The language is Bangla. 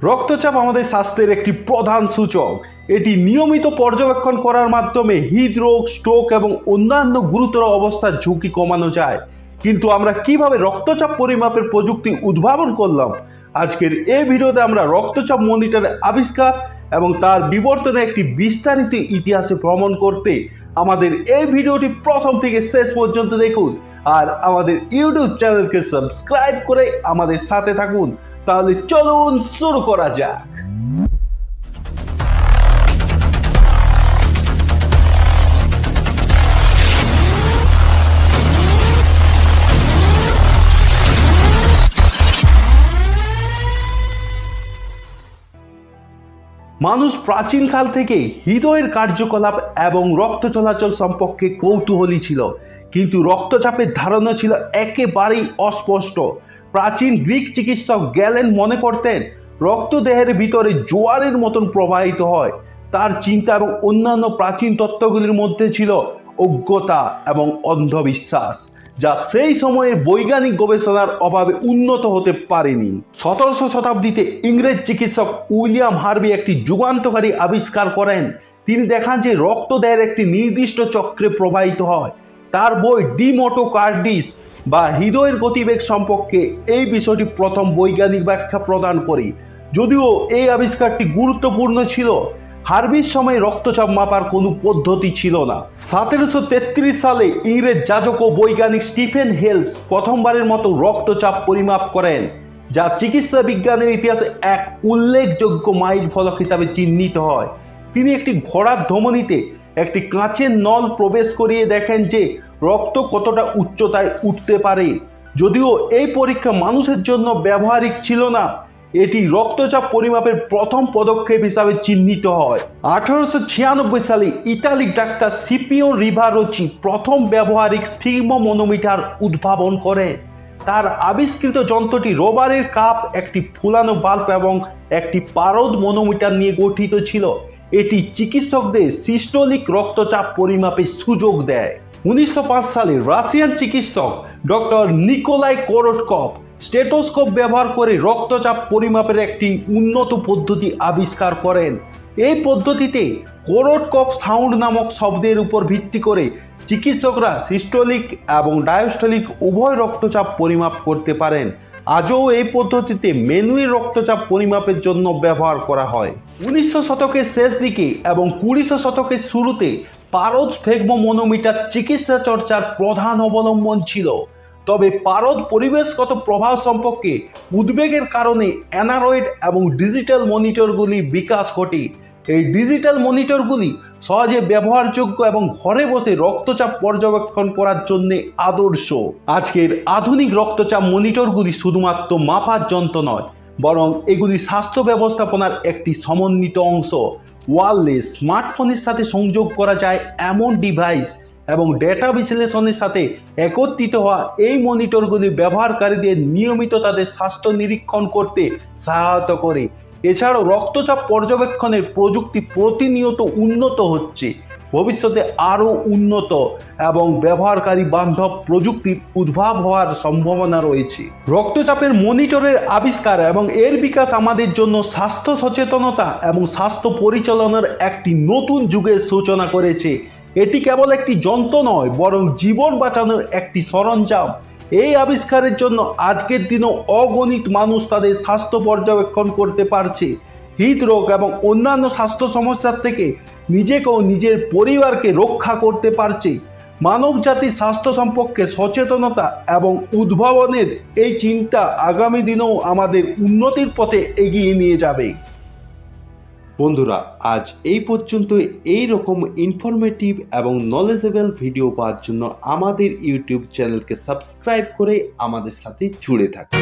রক্তচাপ আমাদের স্বাস্থ্যের একটি প্রধান সূচক। এটি নিয়মিত পর্যবেক্ষণ করার মাধ্যমে হৃদরোগ, স্ট্রোক এবং অন্যান্য গুরুতর অবস্থার ঝুঁকি কমানো যায়। কিন্তু আমরা কিভাবে রক্তচাপ পরিমাপের প্রযুক্তি উদ্ভাবন করলাম? আজকের এই ভিডিওতে আমরা রক্তচাপ মনিটরের আবিষ্কার এবং তার বিবর্তনে একটি বিস্তারিত ইতিহাসে ভ্রমণ করতে আমাদের এই ভিডিওটি প্রথম থেকে শেষ পর্যন্ত দেখুন আর আমাদের ইউটিউব চ্যানেলকে সাবস্ক্রাইব করে আমাদের সাথে থাকুন। তাহলে চলুন শুরু করা যাক। মানুষ প্রাচীনকাল থেকে হৃদয়ের কার্যকলাপ এবং রক্ত চলাচল সম্পর্কে কৌতূহলী ছিল, কিন্তু রক্তচাপের ধারণা ছিল একেবারেই অস্পষ্ট। প্রাচীন গ্রিক চিকিৎসক গ্যালেন মনে করতেন রক্ত দেহের ভিতরে জোয়ারের মতন প্রবাহিত হয়। তার চিন্তা এবং অন্যান্য প্রাচীন তত্ত্বগুলির মধ্যে ছিল অজ্ঞতা এবং অন্ধবিশ্বাস, যা সেই সময়ে বৈজ্ঞানিক গবেষণার অভাবে উন্নত হতে পারেনি। 17শো শতাব্দীতে ইংরেজ চিকিৎসক উইলিয়াম হার্ভি একটি যুগান্তকারী আবিষ্কার করেন। তিনি দেখান যে রক্ত দেহের একটি নির্দিষ্ট চক্রে প্রবাহিত হয়। তার বই ডি মোটোকার্ডিস বা হৃদয়ের গতিবেগ সম্পর্কে এই বিষয়টি প্রথম বৈজ্ঞানিক ব্যাখ্যা প্রদান করে। যদিও এই আবিষ্কারটি গুরুত্বপূর্ণ ছিল, হার্ভির সময় রক্তচাপ মাপার কোনো পদ্ধতি ছিল না। 1733 সালে ইংরেজ যাজক ও বৈজ্ঞানিক স্টিফেন হেলস প্রথমবারের মতো রক্তচাপ পরিমাপ করেন, যা চিকিৎসা বিজ্ঞানের ইতিহাসে এক উল্লেখযোগ্য মাইল ফলক হিসাবে চিহ্নিত হয়। তিনি একটি ঘোড়ার ধমনীতে একটি কাঁচের নল প্রবেশ করিয়ে দেখেন যে রক্ত কতটা উচ্চতায় উঠতে পারে। যদিও এই পরীক্ষা মানুষের জন্য ব্যবহারিক ছিল না, এটি রক্তচাপ পরিমাপের প্রথম পদক্ষেপ হিসাবে চিহ্নিত হয়। 1896 সালে ইতালির ডাক্তার সিপিও রিভারোচি প্রথম ব্যবহারিক স্ফিগমোনোমিটার উদ্ভাবন করেন। তার আবিষ্কৃত যন্ত্রটি রবারের কাপ, একটি ফুলানো বাল্ব এবং একটি পারদ মনোমিটার নিয়ে গঠিত ছিল। এটি চিকিৎসকদের সিস্টোলিক রক্তচাপ পরিমাপের সুযোগ দেয়। 1905 সালে রাশিয়ান চিকিৎসক ডক্টর নিকোলাই কোরোটকভ স্টেটোস্কোপ ব্যবহার করে রক্তচাপ পরিমাপের একটি উন্নত পদ্ধতি আবিষ্কার করেন। এই পদ্ধতিতে কোরোটকভ সাউন্ড নামক শব্দের উপর ভিত্তি করে চিকিৎসকরা সিস্টোলিক এবং ডায়াস্টোলিক উভয় রক্তচাপ পরিমাপ করতে পারেন। আজও এই পদ্ধতিতে ম্যানুয়াল রক্তচাপ পরিমাপের জন্য ব্যবহার করা হয়। 1900 শতকের শেষ দিকে এবং 2000 শতকের শুরুতে পারদ স্ফিগমোনোমিটার চিকিৎসা চর্চার প্রধান অবলম্বন ছিল। তবে পারদ পরিবেশগত প্রভাব সম্পর্কে উদ্বেগের কারণে অ্যানারয়েড এবং ডিজিটাল মনিটরগুলি বিকাশ ঘটে। এই ডিজিটাল মনিটরগুলি সহজে ব্যবহারযোগ্য এবং ঘরে বসে রক্তচাপ পর্যবেক্ষণ করার জন্য আদর্শ। আজকের আধুনিক রক্তচাপ মনিটরগুলি শুধুমাত্র মাপার যন্ত্র নয়, বরং এগুলি স্বাস্থ্য ব্যবস্থাপনার একটি সমন্বিত অংশ। ওয়্যারলেস স্মার্টফোনের সাথে সংযোগ করা যায় এমন ডিভাইস এবং ডেটা বিশ্লেষণের সাথে একত্রিত হওয়া এই মনিটরগুলি ব্যবহারকারীদের নিয়মিত তাদের স্বাস্থ্য নিরীক্ষণ করতে সহায়তা করে। এছাড়াও রক্তচাপ পর্যবেক্ষণের প্রযুক্তি প্রতিনিয়ত উন্নত হচ্ছে। ভবিষ্যতে আরও উন্নত এবং ব্যবহারকারী বান্ধব প্রযুক্তির উদ্ভাব হওয়ার সম্ভাবনা রয়েছে। রক্তচাপের মনিটরের আবিষ্কার এবং এর বিকাশ আমাদের জন্য স্বাস্থ্য সচেতনতা এবং স্বাস্থ্য পরিচালনার একটি নতুন যুগের সূচনা করেছে। এটি কেবল একটি যন্ত্র নয়, বরং জীবন বাঁচানোর একটি সরঞ্জাম। এই আবিষ্কারের জন্য আজকের দিনেও অগণিত মানুষ তাদের স্বাস্থ্য পর্যবেক্ষণ করতে পারছে, হৃদরোগ এবং অন্যান্য স্বাস্থ্য সমস্যার থেকে নিজেকে ও নিজের পরিবারকে রক্ষা করতে পারছে। মানব জাতির স্বাস্থ্য সম্পর্কে সচেতনতা এবং উদ্ভাবনের এই চিন্তা আগামী দিনেও আমাদের উন্নতির পথে এগিয়ে নিয়ে যাবে। বন্ধুরা, আজ এই পর্যন্ত। এই রকম ইনফরমেটিভ এবং নলেজেবল ভিডিও পাওয়ার জন্য আমাদের ইউটিউব চ্যানেলকে সাবস্ক্রাইব করে আমাদের সাথে জুড়ে থাকুন।